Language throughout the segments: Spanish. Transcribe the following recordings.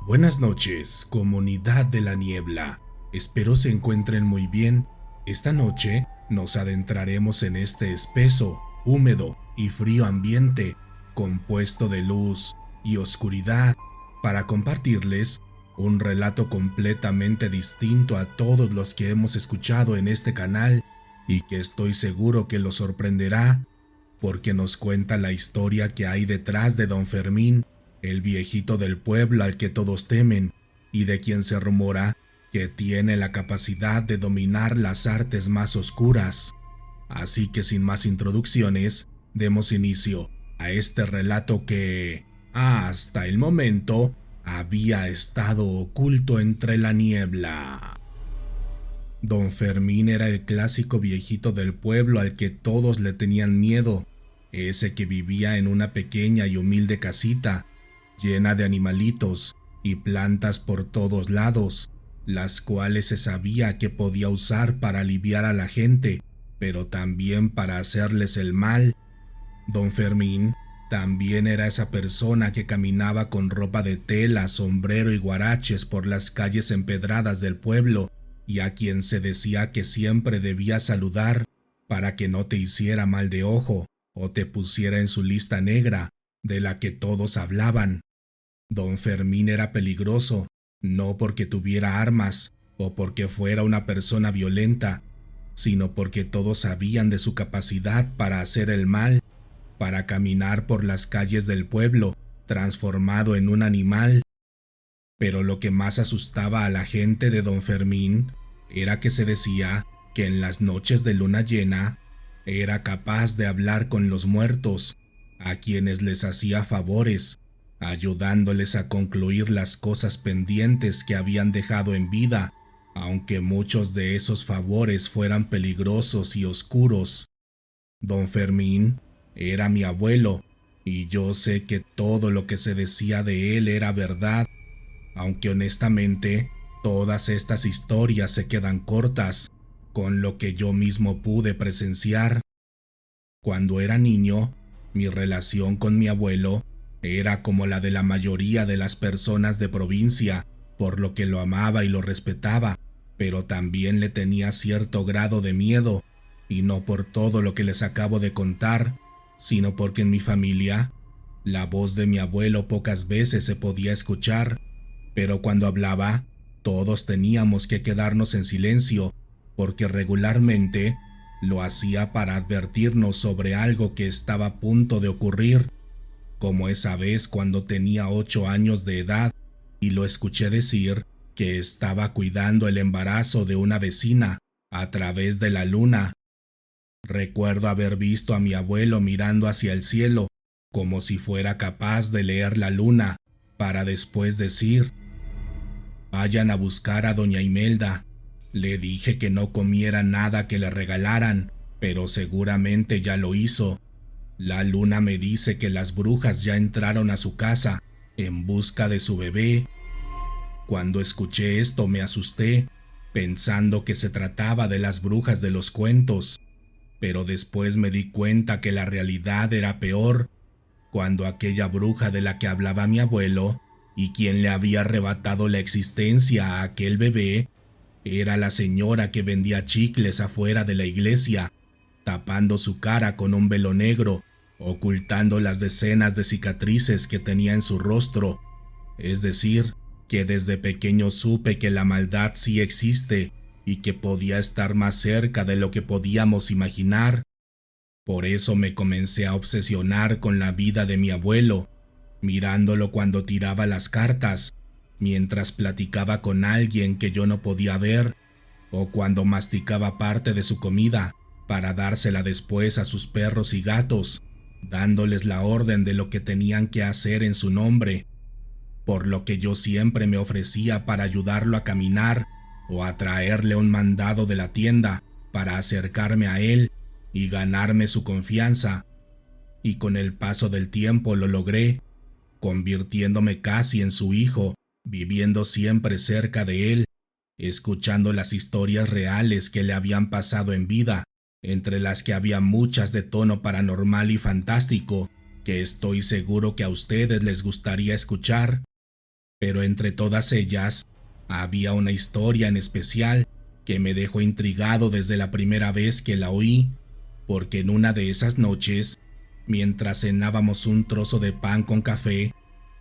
Buenas noches, comunidad de la niebla. Espero se encuentren muy bien. Esta noche nos adentraremos en este espeso, húmedo y frío ambiente compuesto de luz y oscuridad para compartirles un relato completamente distinto a todos los que hemos escuchado en este canal y que estoy seguro que los sorprenderá porque nos cuenta la historia que hay detrás de Don Fermín, el viejito del pueblo al que todos temen y de quien se rumora que tiene la capacidad de dominar las artes más oscuras. Así que sin más introducciones, demos inicio a este relato que, hasta el momento, había estado oculto entre la niebla. Don Fermín era el clásico viejito del pueblo al que todos le tenían miedo, ese que vivía en una pequeña y humilde casita, llena de animalitos y plantas por todos lados, las cuales se sabía que podía usar para aliviar a la gente, pero también para hacerles el mal. Don Fermín también era esa persona que caminaba con ropa de tela, sombrero y guaraches por las calles empedradas del pueblo, y a quien se decía que siempre debía saludar para que no te hiciera mal de ojo o te pusiera en su lista negra de la que todos hablaban. Don Fermín era peligroso, no porque tuviera armas o porque fuera una persona violenta, sino porque todos sabían de su capacidad para hacer el mal, para caminar por las calles del pueblo transformado en un animal. Pero lo que más asustaba a la gente de Don Fermín era que se decía que en las noches de luna llena era capaz de hablar con los muertos, a quienes les hacía favores, ayudándoles a concluir las cosas pendientes que habían dejado en vida, aunque muchos de esos favores fueran peligrosos y oscuros. Don Fermín era mi abuelo, y yo sé que todo lo que se decía de él era verdad, aunque honestamente todas estas historias se quedan cortas con lo que yo mismo pude presenciar. Cuando era niño, mi relación con mi abuelo era como la de la mayoría de las personas de provincia, por lo que lo amaba y lo respetaba, pero también le tenía cierto grado de miedo, y no por todo lo que les acabo de contar, sino porque en mi familia la voz de mi abuelo pocas veces se podía escuchar, pero cuando hablaba, todos teníamos que quedarnos en silencio, porque regularmente lo hacía para advertirnos sobre algo que estaba a punto de ocurrir, como esa vez cuando tenía 8 años de edad y lo escuché decir que estaba cuidando el embarazo de una vecina a través de la luna. Recuerdo haber visto a mi abuelo mirando hacia el cielo, como si fuera capaz de leer la luna, para después decir: vayan a buscar a doña Imelda. Le dije que no comiera nada que le regalaran, pero seguramente ya lo hizo. La luna me dice que las brujas ya entraron a su casa en busca de su bebé. Cuando escuché esto me asusté, pensando que se trataba de las brujas de los cuentos, pero después me di cuenta que la realidad era peor, cuando aquella bruja de la que hablaba mi abuelo y quien le había arrebatado la existencia a aquel bebé era la señora que vendía chicles afuera de la iglesia, tapando su cara con un velo negro, ocultando las decenas de cicatrices que tenía en su rostro. Es decir, que desde pequeño supe que la maldad sí existe y que podía estar más cerca de lo que podíamos imaginar. Por eso me comencé a obsesionar con la vida de mi abuelo, mirándolo cuando tiraba las cartas, mientras platicaba con alguien que yo no podía ver, o cuando masticaba parte de su comida para dársela después a sus perros y gatos, dándoles la orden de lo que tenían que hacer en su nombre, por lo que yo siempre me ofrecía para ayudarlo a caminar o a traerle un mandado de la tienda para acercarme a él y ganarme su confianza, y con el paso del tiempo lo logré, convirtiéndome casi en su hijo, viviendo siempre cerca de él, escuchando las historias reales que le habían pasado en vida, entre las que había muchas de tono paranormal y fantástico, que estoy seguro que a ustedes les gustaría escuchar. pero entre todas ellas había una historia en especial que me dejó intrigado desde la primera vez que la oí, porque en una de esas noches, mientras cenábamos un trozo de pan con café,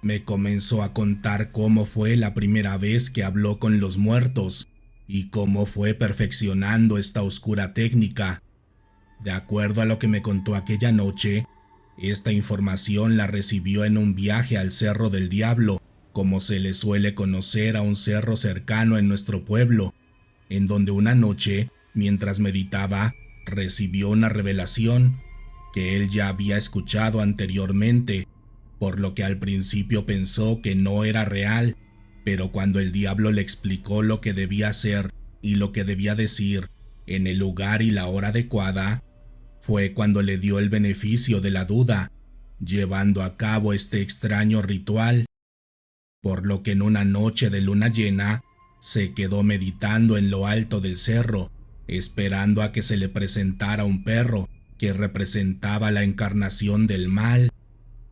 me comenzó a contar cómo fue la primera vez que habló con los muertos y cómo fue perfeccionando esta oscura técnica. De acuerdo a lo que me contó aquella noche, esta información la recibió en un viaje al Cerro del Diablo, como se le suele conocer a un cerro cercano en nuestro pueblo, en donde una noche, mientras meditaba, recibió una revelación que él ya había escuchado anteriormente, por lo que al principio pensó que no era real, pero cuando el diablo le explicó lo que debía hacer y lo que debía decir en el lugar y la hora adecuada, fue cuando le dio el beneficio de la duda, llevando a cabo este extraño ritual, por lo que en una noche de luna llena se quedó meditando en lo alto del cerro, esperando a que se le presentara un perro que representaba la encarnación del mal,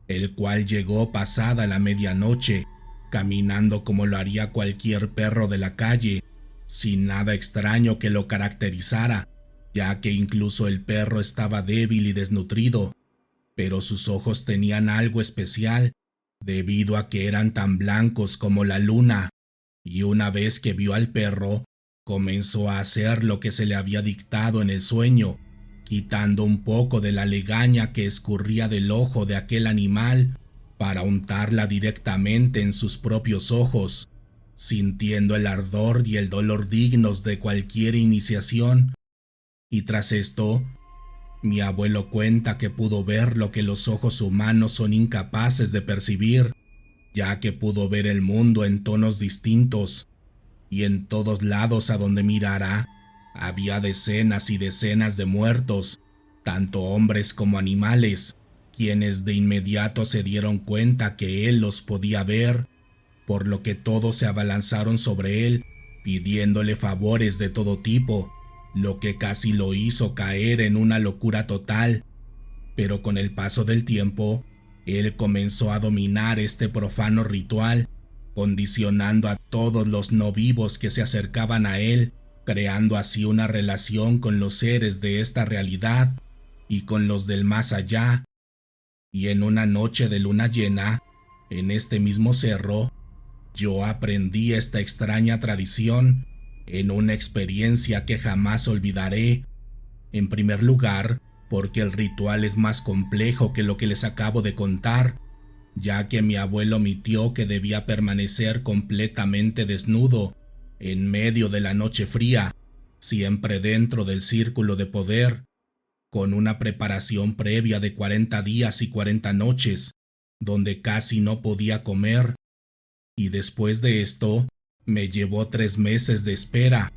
el cual llegó pasada la medianoche, caminando como lo haría cualquier perro de la calle, sin nada extraño que lo caracterizara, ya que incluso el perro estaba débil y desnutrido, pero sus ojos tenían algo especial, debido a que eran tan blancos como la luna, y una vez que vio al perro, comenzó a hacer lo que se le había dictado en el sueño, quitando un poco de la legaña que escurría del ojo de aquel animal para untarla directamente en sus propios ojos, sintiendo el ardor y el dolor dignos de cualquier iniciación. Y tras esto, mi abuelo cuenta que pudo ver lo que los ojos humanos son incapaces de percibir, ya que pudo ver el mundo en tonos distintos, y en todos lados a donde mirara, había decenas y decenas de muertos, tanto hombres como animales, quienes de inmediato se dieron cuenta que él los podía ver, por lo que todos se abalanzaron sobre él, pidiéndole favores de todo tipo, lo que casi lo hizo caer en una locura total. Pero con el paso del tiempo, él comenzó a dominar este profano ritual, condicionando a todos los no vivos que se acercaban a él, creando así una relación con los seres de esta realidad y con los del más allá. Y en una noche de luna llena, en este mismo cerro, yo aprendí esta extraña tradición en una experiencia que jamás olvidaré. En primer lugar, porque el ritual es más complejo que lo que les acabo de contar, ya que mi abuelo omitió que debía permanecer completamente desnudo en medio de la noche fría, siempre dentro del círculo de poder, con una preparación previa de 40 días y 40 noches, donde casi no podía comer, y después de esto me llevó 3 meses de espera,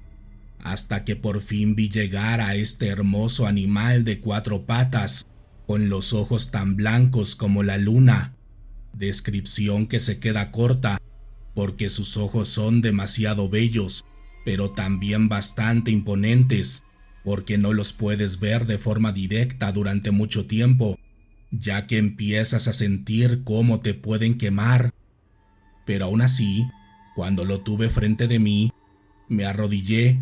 hasta que por fin vi llegar a este hermoso animal de 4 patas, con los ojos tan blancos como la luna, descripción que se queda corta, porque sus ojos son demasiado bellos, pero también bastante imponentes, porque no los puedes ver de forma directa durante mucho tiempo, ya que empiezas a sentir cómo te pueden quemar. Pero aún así, cuando lo tuve frente de mí, me arrodillé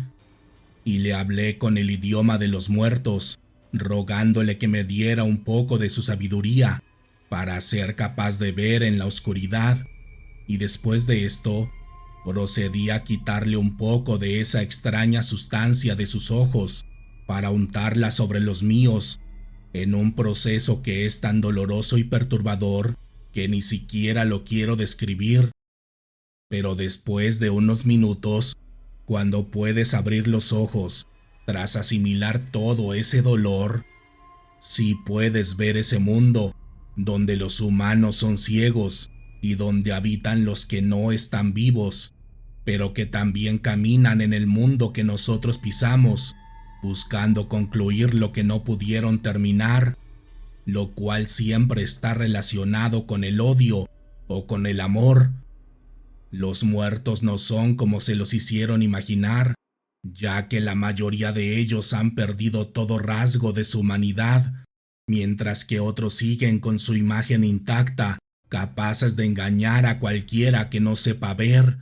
y le hablé con el idioma de los muertos, rogándole que me diera un poco de su sabiduría para ser capaz de ver en la oscuridad, y después de esto, procedí a quitarle un poco de esa extraña sustancia de sus ojos para untarla sobre los míos, en un proceso que es tan doloroso y perturbador que ni siquiera lo quiero describir. Pero después de unos minutos, cuando puedes abrir los ojos tras asimilar todo ese dolor, sí puedes ver ese mundo donde los humanos son ciegos y donde habitan los que no están vivos, pero que también caminan en el mundo que nosotros pisamos, buscando concluir lo que no pudieron terminar, lo cual siempre está relacionado con el odio o con el amor. Los muertos no son como se los hicieron imaginar, ya que la mayoría de ellos han perdido todo rasgo de su humanidad, mientras que otros siguen con su imagen intacta, capaces de engañar a cualquiera que no sepa ver.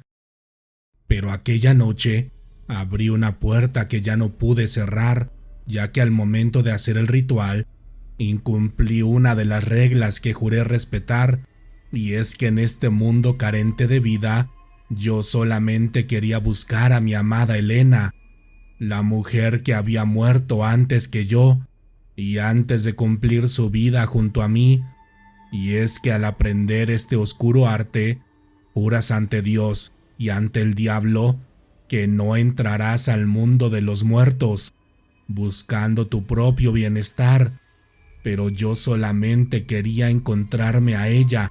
Pero aquella noche abrí una puerta que ya no pude cerrar, ya que al momento de hacer el ritual, incumplí una de las reglas que juré respetar, y es que en este mundo carente de vida, yo solamente quería buscar a mi amada Elena, la mujer que había muerto antes que yo, y antes de cumplir su vida junto a mí. Y es que al aprender este oscuro arte, juras ante Dios y ante el diablo que no entrarás al mundo de los muertos, buscando tu propio bienestar. Pero yo solamente quería encontrarme a ella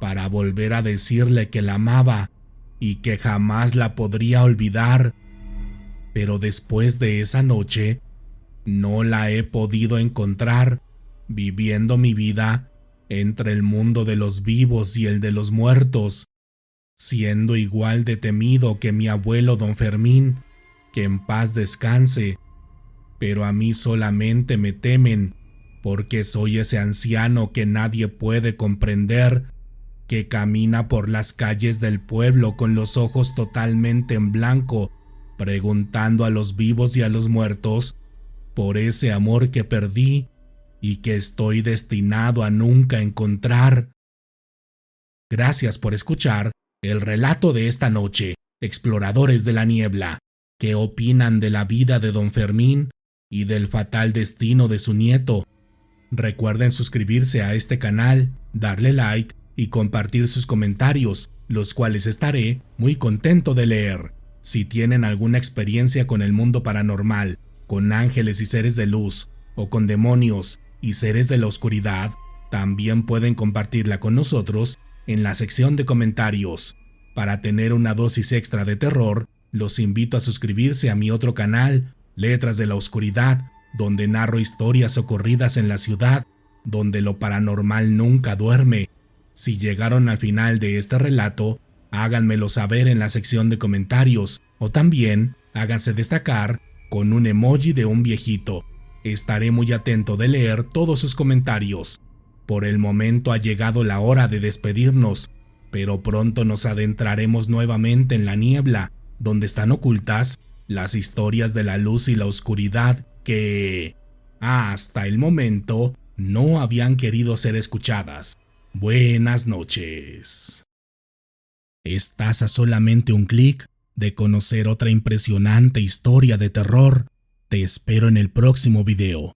para volver a decirle que la amaba y que jamás la podría olvidar. Pero después de esa noche, no la he podido encontrar, viviendo mi vida entre el mundo de los vivos y el de los muertos, siendo igual de temido que mi abuelo don Fermín, que en paz descanse. Pero a mí solamente me temen, porque soy ese anciano que nadie puede comprender, que camina por las calles del pueblo con los ojos totalmente en blanco, preguntando a los vivos y a los muertos por ese amor que perdí y que estoy destinado a nunca encontrar. Gracias por escuchar el relato de esta noche, exploradores de la niebla. ¿Qué opinan de la vida de don Fermín y del fatal destino de su nieto? Recuerden suscribirse a este canal, darle like y compartir sus comentarios, los cuales estaré muy contento de leer. Si tienen alguna experiencia con el mundo paranormal, con ángeles y seres de luz, o con demonios y seres de la oscuridad, también pueden compartirla con nosotros en la sección de comentarios. Para tener una dosis extra de terror, los invito a suscribirse a mi otro canal, Letras de la Oscuridad, donde narro historias ocurridas en la ciudad, donde lo paranormal nunca duerme. Si llegaron al final de este relato, háganmelo saber en la sección de comentarios, o también háganse destacar con un emoji de un viejito. Estaré muy atento de leer todos sus comentarios. Por el momento ha llegado la hora de despedirnos, pero pronto nos adentraremos nuevamente en la niebla, donde están ocultas las historias de la luz y la oscuridad que, hasta el momento, no habían querido ser escuchadas. Buenas noches. Estás a solamente un clic de conocer otra impresionante historia de terror. Te espero en el próximo video.